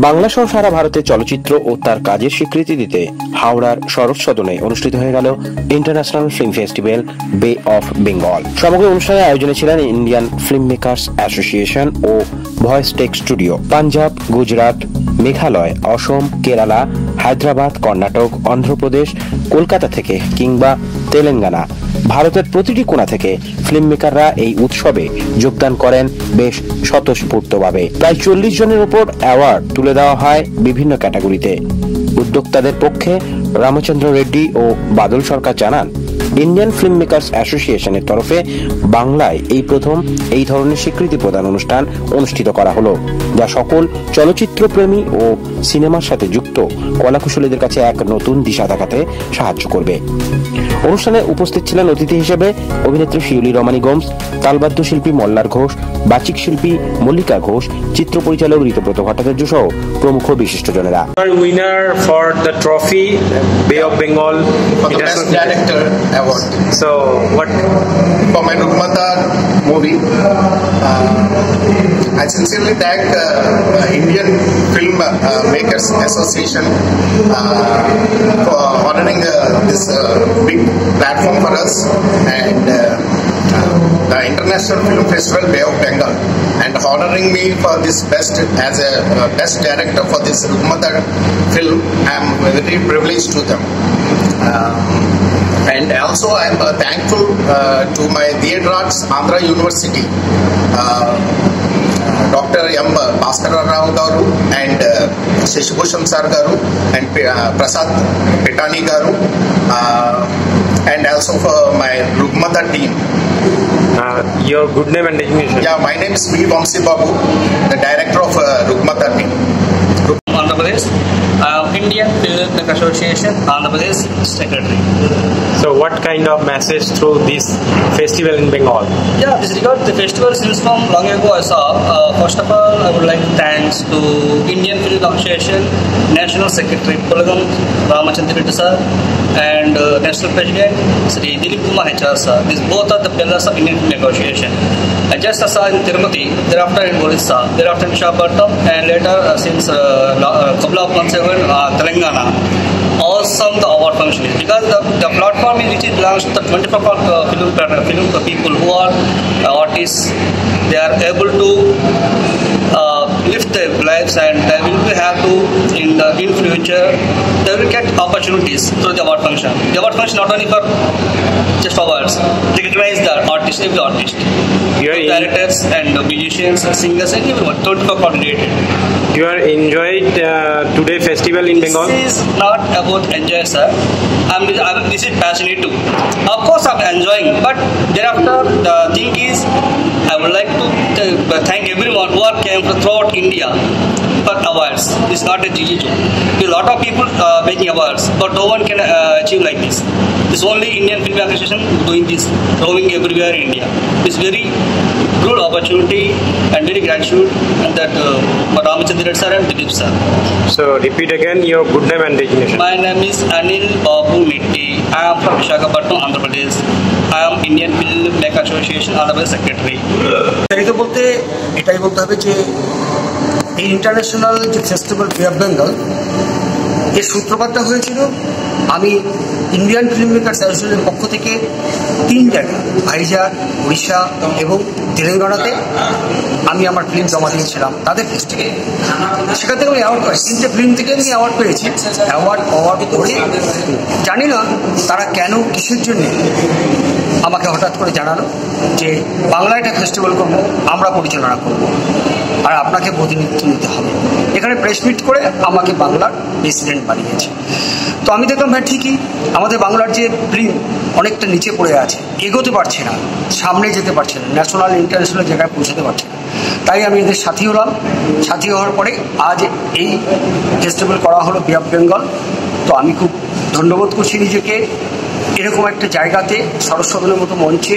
বাংলা সহ সারা ভারতে চলচ্চিত্র ও তার কাজের স্বীকৃতি দিতে হাওড়ার শরৎ সদনে অনুষ্ঠিত হয়ে গেল international film festival bay of Bengal. সমগ্র অনুষ্ঠানে আয়োজনে ছিলেন ইন্ডিয়ান ফিল্ম মেকার্স অ্যাসোসিয়েশন ও voice tech studio. Punjab, Gujarat, Meghalaya, Assam, Kerala, Hyderabad, Karnataka, Andhra Pradesh, Kolkata থেকে কিংবা তেলেঙ্গানা, ভারতের প্রতিটি কোণা থেকে ফিল্ম মেকাররা এই উৎসবে যোগদান করেন বেশ স্বতঃস্ফূর্তভাবে। প্রায় 40 জনের উপর অ্যাওয়ার্ড তুলে দেওয়া হয় বিভিন্ন ক্যাটাগরিতে। উদ্যোক্তাদের পক্ষে রামচন্দ্র রেড্ডি ও বাদল সরকার জানান, ইন্ডিয়ান ফিল্ম মেকার্স অ্যাসোসিয়েশনের তরফে বাংলায় এই প্রথম এই ধরনের স্বীকৃতি প্রদান অনুষ্ঠান অনুষ্ঠিত করা হলো, যা সকল চলচ্চিত্র প্রেমী ও সিনেমার সাথে যুক্ত কলাকুশলীদের কাছে এক নতুন দিশা দেখাতে সাহায্য করবে। অনুষ্ঠানে উপস্থিত ছিলেন অতিথি হিসেবে অভিনেত্রী শিউলি রমানী গোমস, তালবাদ্য শিল্পী মল্লার ঘোষ, বাচিক শিল্পী মল্লিকা ঘোষ, চিত্র পরিচালক ঋতব্রত ভট্টাচার্য সহ প্রমুখ বিশিষ্টজনেরা। উইনার ফর দ্য ট্রফি বে of Bengal director award. So what For my Rugmata movie, I sincerely thank Indian Film Makers Association for honoring this big platform for us, and the International Film Festival Bay of Bengal, and honoring me for this best as a best director for this Rugmata film. I am very privileged to them. And also I am thankful to my Theatre Arts Andhra University, Dr. M. Bhaskara Rao Garu and Shashibhushan Sar Garu and Prasad Petani Garu, and also for my Rugmata team. Your good name and designation? Yeah, my name is B. Vamsi Babu, the director of Rugmata team. Andhra Pradesh, Indian Film Maker Association, Andhra Pradesh Secretary. So what kind of message through this festival in Bengal? Yeah, this regard the festival since from long ago I saw. First of all, I would like to thanks to Indian Film Association National Secretary Pulagam Ramachandra Reddy sir and National President Sri Dilip Kumar HR sir. These both are the pillars of Indian Film Association. I just saw in Tirupati, thereafter in Orissa, thereafter in Visakhapatnam, and later since couple of months ago in Telangana. Awesome the award function is because the platform which it belongs to the 24 film people who are artists. They are able to lift their lives, and they will be have to in future they will get opportunities through the award function. The award function not only for just awards, they recognize the artist, every artist, directors and musicians, singers, and everyone. 24 coordinated. You are enjoyed today festival in Bengal? This is not about enjoy, sir. This is passionate too. Of course, I'm enjoying, but thereafter the thing is, I would like to thank everyone who are came from throughout India for awards. This is not a GG job. A lot of people making awards, but no one can achieve like this. This only Indian Film Association doing this, roaming everywhere in India. It's very good opportunity and very gratitude, and that for Ramachandra sir and Dilip sir. So repeat again your good name and designation. My name is Anil Babu Nitti. I am from Visakhapatnam, Andhra Pradesh. I am Indian Film Maker Association Andhra Pradesh Secretary. তো বলতে এটাই বলতে হবে যে এই international যে festival bay of Bengal এর সূত্রপাতটা হয়েছিল আমি ইন্ডিয়ান ফিল্ম মেকার্স অ্যাসোসিয়েশনের পক্ষ থেকে 3 জায়গা ভাইজাগ, উড়িষ্যা এবং তেলেঙ্গানাতে আমি আমার ফিল্ম জমা দিয়েছিলাম তাদের ফেস্টিভ্যালে। সেখান থেকে আমি অ্যাওয়ার্ড পাই, 3টে ফিল্ম থেকে আমি অ্যাওয়ার্ড পেয়েছি। অ্যাওয়ার্ড করে জানি না তারা কেন কিসের জন্য আমাকে হঠাৎ করে জানালো যে বাংলায় একটা ফেস্টিভ্যাল করবো, আমরা পরিচালনা করব, আর আপনাকে প্রতিনিধিত্ব নিতে হবে। এখানে প্রেস মিট করে আমাকে বাংলার প্রেসিডেন্ট বানিয়েছে। তো আমি দেখলাম হ্যাঁ ঠিকই, আমাদের বাংলার যে ফিল্ম অনেকটা নিচে পড়ে আছে, এগোতে পারছে না, সামনে যেতে পারছে না, ন্যাশনাল ইন্টারন্যাশনাল জায়গায় পৌঁছাতে পারছে না। তাই আমি এদের সাথী হলাম। সাথী হওয়ার পরে আজ এই ফেস্টিভ্যাল করা হলো বে অফ বেঙ্গল। তো আমি খুব ধন্যবাদ করছি নিজেকে, এরকম একটা জায়গাতে শরৎ সদনের মতো মঞ্চে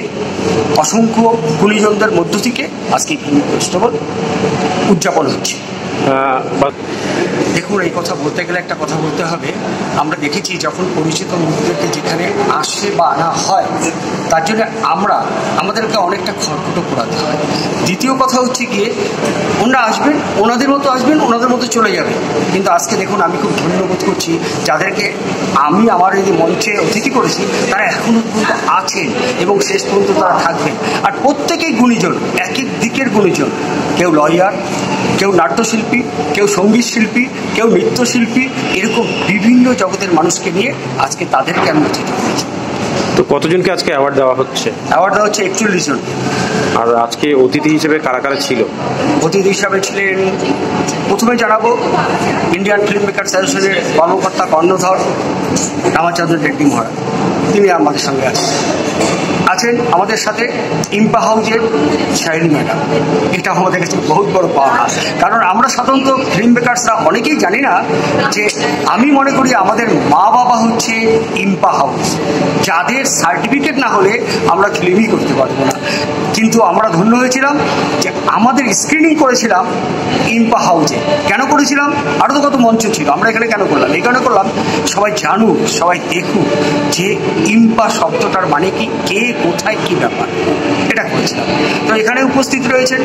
অসংখ্য গুণীজনদের মধ্য থেকে আজকে ফিল্ম ফেস্টিভ্যাল উদযাপন হচ্ছে। দেখুন, এই কথা বলতে গেলে একটা কথা বলতে হবে। আমরা দেখেছি যখন পরিচিত মুখদেরকে যেখানে আসে বা আনা হয়, তার জন্য আমাদেরকে অনেকটা খড়কুটো পোড়াতে হয়। দ্বিতীয় কথা হচ্ছে গিয়ে ওনারা আসবেন, ওনাদের মতো আসবেন, ওনাদের মতো চলে যাবেন। কিন্তু আজকে দেখুন, আমি খুব ধন্যবোধ করছি যাদেরকে আমি আমার এই মঞ্চে অতিথি করেছি, তারা এখনও পর্যন্ত আছেন এবং শেষ পর্যন্ত তারা থাকবেন। আর প্রত্যেকেই গুণীজন, এক এক দিকের গুণীজন। কেউ লয়ার, কেউ নাট্যশিল্পী, কেউ সঙ্গীত শিল্পী, কেউ নৃত্যশিল্পী, এরকম বিভিন্ন জগতের মানুষকে নিয়ে আজকে তাদেরকে আমি অতিথি করেছি। তো কতজনকে আজকে অ্যাওয়ার্ড দেওয়া হচ্ছে? অ্যাওয়ার্ড দেওয়া হচ্ছে 41 জন। আর আজকে অতিথি হিসেবে কারা কারা ছিল? অতিথি হিসাবে ছিলেন, প্রথমে জানাবো ইন্ডিয়ান ফিল্ম মেকার্স অ্যাসোসিয়েশনের কর্মকর্তা কর্ণধর রামাচন্দ্র রেড্ডি মহারাজ, তিনি আমাদের সঙ্গে আছেন। আমাদের সাথে ইম্পা হাউজের শাইনি ম্যাডাম, এটা আমাদের কাছে বহুত বড় পাওয়া। কারণ আমরা সাধারণত ফিল্ম মেকার্সরা অনেকেই জানি না যে আমি মনে করি আমাদের মা বাবা হচ্ছে ইম্পা হাউস, যাদের সার্টিফিকেট না হলে আমরা ফিল্মই করতে পারবো না। কিন্তু আমরা ধন্য হয়েছিলাম যে আমাদের স্ক্রিনিং করেছিলাম ইম্পা হাউজে। কেন করেছিলাম? আরও তো কত মঞ্চ ছিল, আমরা এখানে কেন করলাম? এই কারণে করলাম সবাই জানুক, সবাই দেখুক যে ইম্পা শব্দটার মানে কি, কে কোথায় কি ব্যাপার, এটা করেছিলাম। তো এখানে উপস্থিত রয়েছেন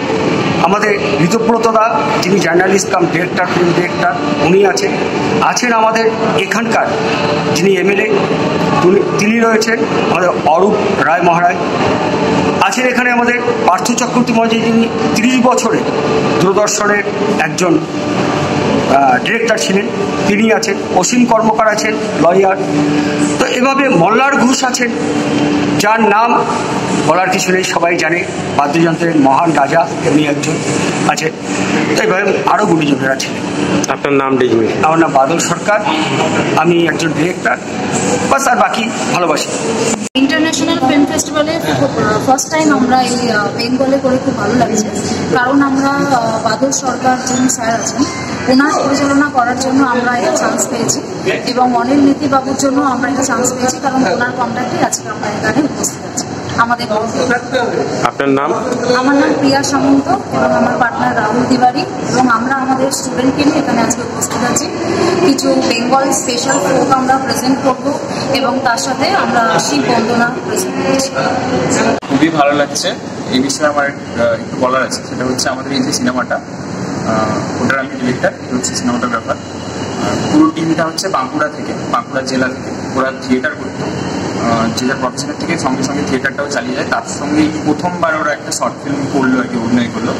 আমাদের ঋতব্রতদা, যিনি জার্নালিস্ট কাম ডিরেক্টর, ফিল্ম ডিরেক্টর, উনি আছেন আমাদের এখানকার যিনি এমএলএ, তিনি রয়েছেন আমাদের অরূপ রায় মহারাজ, আছেন এখানে আমাদের পার্থ চক্রবর্তী মহারাজ, যিনি 30 বছরে দূরদর্শনের একজন ডিরেক্টর ছিলেন, তিনি আছেন। অসীম কর্মকার আছেন, লয়ার। তো এভাবে মল্লার ঘোষ আছেন, যার নাম বলার কিছু নেই, সবাই জানে, বাদ্যযন্ত্রের মহান রাজা, এমনি একজন আছেন। তো এইভাবে আরও গুণীজনেরা ছিলেন। আপনার নাম? আমার নাম বাদল সরকার, আমি একজন ডিরেক্টর, বাস। আর বাকি ভালোবাসি। ইন্টারন্যাশনাল ফিল্ম ফেস্টিভ্যালে ফার্স্ট টাইম আমরা এই বেঙ্গলে করে খুব ভালো লাগছে। কারণ আমরা বাদল সরকার যিনি স্যার আছেন, ওনার পরিচালনা করার জন্য আমরা এটা চান্স পেয়েছি, এবং অনিল নীতি বাবুর জন্য আমরা এটা চান্স পেয়েছি, কারণ ওনার কন্ট্যাক্টে আজকে আমরা এখানে উপস্থিত আছি। আমাদের আপনার নাম? আমার নাম প্রিয়া সামন্ত এবং আমার পার্টনার রাহুল তিওয়ারি, এবং আমরা আমাদের স্টুডেন্টকে নিয়ে এখানে আজকে উপস্থিত আছি। কিছু বেঙ্গল স্পেশাল ফোক আমরা প্রেজেন্ট করবো, এবং তার সাথে আমরা শিব বন্দনা প্রেজেন্ট করছি। খুবই ভালো লাগছে। এই বিষয়ে আমার একটু বলার আছে, সেটা হচ্ছে আমাদের এই যে সিনেমাটা, ওটার আমি ডিরেক্টর, হচ্ছে সিনেমাটার ব্যাপার। পুরো টিমটা হচ্ছে বাঁকুড়া থেকে, বাঁকুড়া জেলা থেকে। ওরা থিয়েটার করতো, যেটা প্রফেশনের থেকে সঙ্গে সঙ্গে থিয়েটারটাও চালিয়ে যায়। তার সঙ্গে প্রথমবার ওরা একটা শর্ট ফিল্ম করলো আর কি, অভিনয় করলো।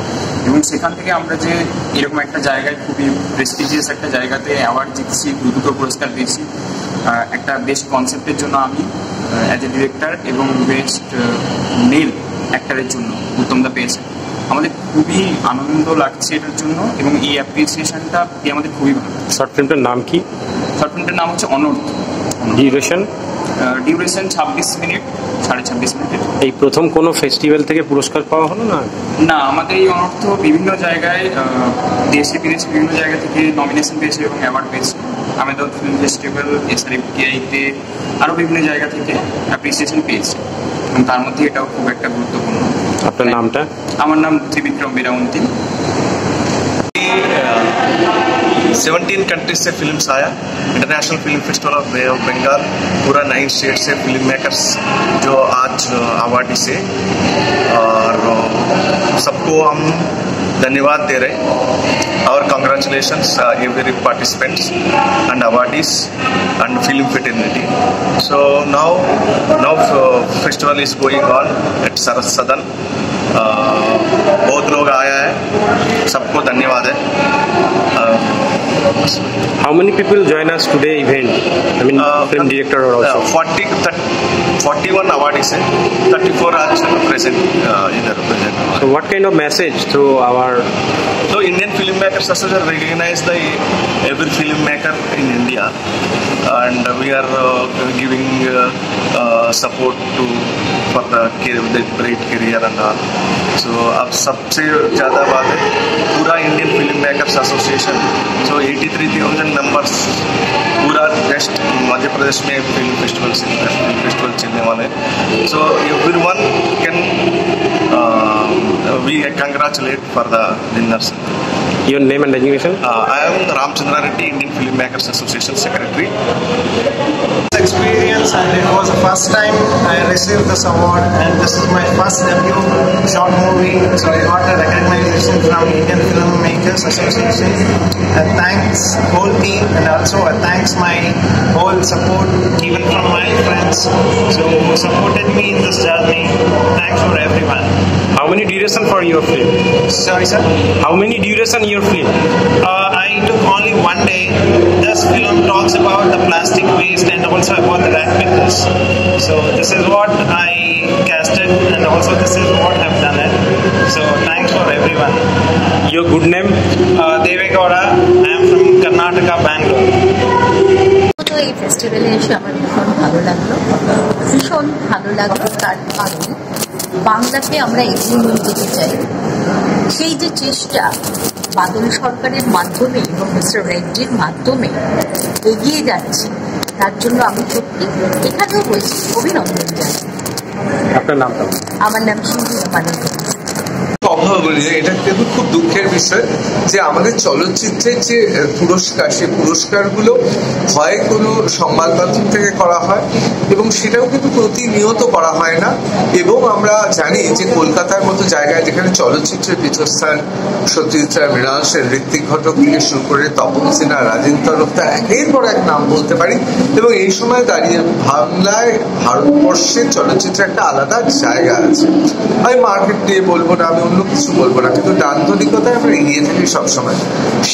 এবং সেখান থেকে আমরা যে এরকম একটা জায়গায়, খুবই প্রেস্টিজিয়াস একটা জায়গাতে অ্যাওয়ার্ড জিতছি, দুটো পুরস্কার পেয়েছি, একটা বেস্ট কনসেপ্টের জন্য আমি অ্যাজ এ ডিরেক্টর, এবং বেস্ট মেল অ্যাক্টারের জন্য উত্তমদা পেয়েছে। আমাদের খুবই আনন্দ লাগছে এটার জন্য, এবং এই অ্যাপ্রিসিয়েশনটা আমাদের খুবই ভালো। শর্ট ফিল্মটার নাম কি? শর্ট ফিল্মটার নাম হচ্ছে অনর্থ। ডিউরেশন? ডিউরেশন 26 মিনিট, 26.5 মিনিটের। এই প্রথম কোনো ফেস্টিভ্যাল থেকে পুরস্কার পাওয়া হলো না? না, আমাদের এই অনর্থ বিভিন্ন জায়গায়, দেশে বিদেশে বিভিন্ন জায়গা থেকে নমিনেশন পেয়েছে এবং অ্যাওয়ার্ড পেয়েছে। আহমেদাবাদ ফিল্ম ফেস্টিভ্যাল, SRFTI-তে, আরও বিভিন্ন জায়গা থেকে অ্যাপ্রিসিয়েশন পেয়েছে, এবং তার মধ্যে এটাও খুব একটা গুরুত্বপূর্ণ। আপনার নামটা? আমার নাম ত্রিবিক্রম বিরামন্তী। 17 कंट्रीज से फिल्म्स आया। International film festival of bay of Bengal, पूरा 9 स्टेट से फिल्म मेकर्स जो आज अवार्डी से, और सबको हम धन्यवाद दे रहे और congratulations every participants and awardees and film fraternity. So now festival is going on at Saras Sadan. बहुत लोग आया है, सबको धन्यवाद है। How many people join us today event? I mean, film director or also? 41 awardees, 34 are present either present. So what kind of message to our? So Indian Filmmakers Association recognize the every filmmaker in India, and we are giving support to for the great career and all. So अब सबसे ज़्यादा बात है पूरा Indian film makers association, so 83,000 members, पूरा best Madhya Pradesh में film festival चलने वाले। So everyone can we congratulate for the winners. Your name and designation? I am Ramchandra Reddy, Indian Filmmakers Association Secretary. Experience, and it was the first time I received this award, and this is my first debut short movie, so I got a recognition from Indian Filmmakers Association. And thanks whole team, and also thanks my whole support, even from my friends, so who supported me in this journey. Thanks for everyone. How many duration for your film? Sorry, sir. How many duration your film? I took only 1 day. This film talks about the plastic waste and also about the rackpickers. So this is what I casted, and also this is what I've done it. So thanks for everyone. Your good name? Devegowda. I am from Karnataka, Bangalore. তো এই ফেস্টিভ্যালে এসে আমার ভীষণ ভালো লাগলো তার কারণ বাংলাকে আমরা এগিয়ে নিয়ে যেতে চাই, সেই যে চেষ্টা বাদল সরকারের মাধ্যমে এবং মিস্টার রেড্ডির মাধ্যমে এগিয়ে যাচ্ছে, তার জন্য আমি সত্যি এখানেও বলছি অভিনন্দন জানাই। আপনার নামটা? আমার নাম সিন্ধু মানিক। অভাবনীয়, এটা কিন্তু খুব দুঃখের বিষয় যে আমাদের চলচ্চিত্রের যে পুরস্কার, সেই পুরস্কারগুলো হয় কোনো সংবাদ মাধ্যম থেকে করা হয় এবং সেটাও কিন্তু প্রতিনিয়ত করা হয় না। এবং আমরা জানি যে কলকাতার মতো জায়গায় যেখানে চলচ্চিত্রের পীঠস্থান, সত্যজিৎ রায়, মৃণাল সেন, ঋত্বিক ঘটক থেকে শুরু করে তপন সিনহা, রাজেন তরফতা, একের পর এক নাম বলতে পারি, এবং এই সময় দাঁড়িয়ে বাংলায় ভারতবর্ষের চলচ্চিত্রের একটা আলাদা জায়গা আছে। আমি মার্কেট নিয়ে বলবো না, আমি অন্য কিছু বলবো না, কিন্তু দান্তরিকতায় আমরা এগিয়ে থাকি সবসময়।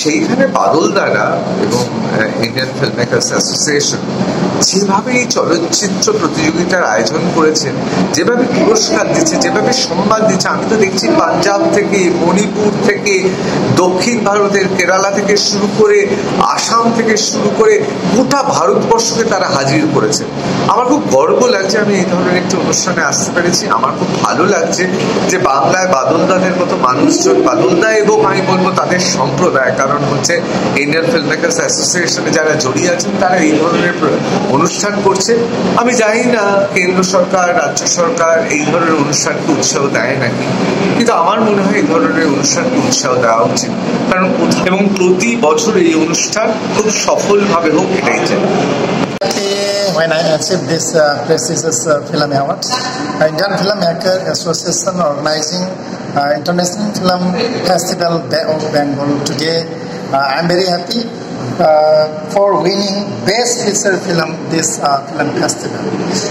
সেইখানে বাদল দাদা এবং ইন্ডিয়ান ফিল্ম মেকার্স অ্যাসোসিয়েশন যেভাবে এই চলচ্চিত্র প্রতিযোগিতার আয়োজন করেছেন, যেভাবে পুরস্কার দিচ্ছে, যেভাবে সম্মান দিচ্ছে, আমি তো দেখছি পাঞ্জাব থেকে, মণিপুর থেকে, দক্ষিণ ভারতের কেরালা থেকে শুরু করে, আসাম থেকে শুরু করে গোটা ভারতবর্ষকে তারা হাজির করেছে। আমার খুব গর্ব লাগছে আমি এই ধরনের একটি অনুষ্ঠানে আসতে পেরেছি। আমার খুব ভালো লাগছে যে বাংলায় বাদলদাদের মতো মানুষজন, বাদলদা এবং আমি বলবো তাদের সম্প্রদায়, কারণ হচ্ছে ইন্ডিয়ান ফিল্ম মেকার্স অ্যাসোসিয়েশনে যারা জড়িয়ে আছেন তারা এই ধরনের অনুষ্ঠান করছে। আমি জানি না কেন্দ্র সরকার, রাজ্য সরকার এই ধরনের অনুষ্ঠানকে উৎসাহ দেয় নাকি, কিন্তু আমার মনে হয় এই ধরনের অনুষ্ঠানকে উৎসাহ দেওয়া উচিত, কারণ এবং প্রতি বছর এই অনুষ্ঠান খুব সফলভাবে হোক, এটাই চাই। When I achieved this prestigious film awards, Indian Filmmaker Association organizing International Film Festival Bay of Bengal today, I'm very happy for winning Best Feature Film this film festival.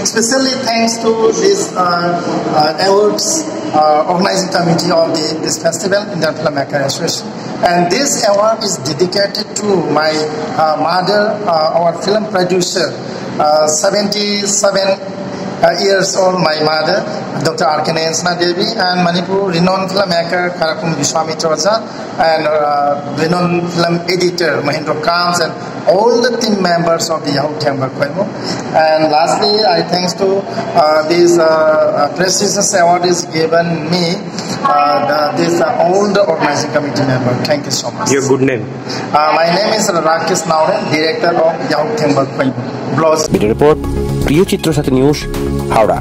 Especially thanks to this awards organizing committee of this festival, Indian Filmmaker Association. And this award is dedicated to my mother, our film producer, 77 years old, my mother, Dr. Arkane Ensna Devi, and Manipur renowned filmmaker Karakum Vishwamitra and renowned film editor Mahindra Kams, and all the team members of the Yahoo Chamber Koimo. And lastly, I thanks to this prestigious award is given me all the organizing committee member. Thank you so much. Your good name? My name is Rakesh Naure, director of Yahoo Chamber Koimo. Video report, প্রিয় চিত্র সাথী news, Howrah.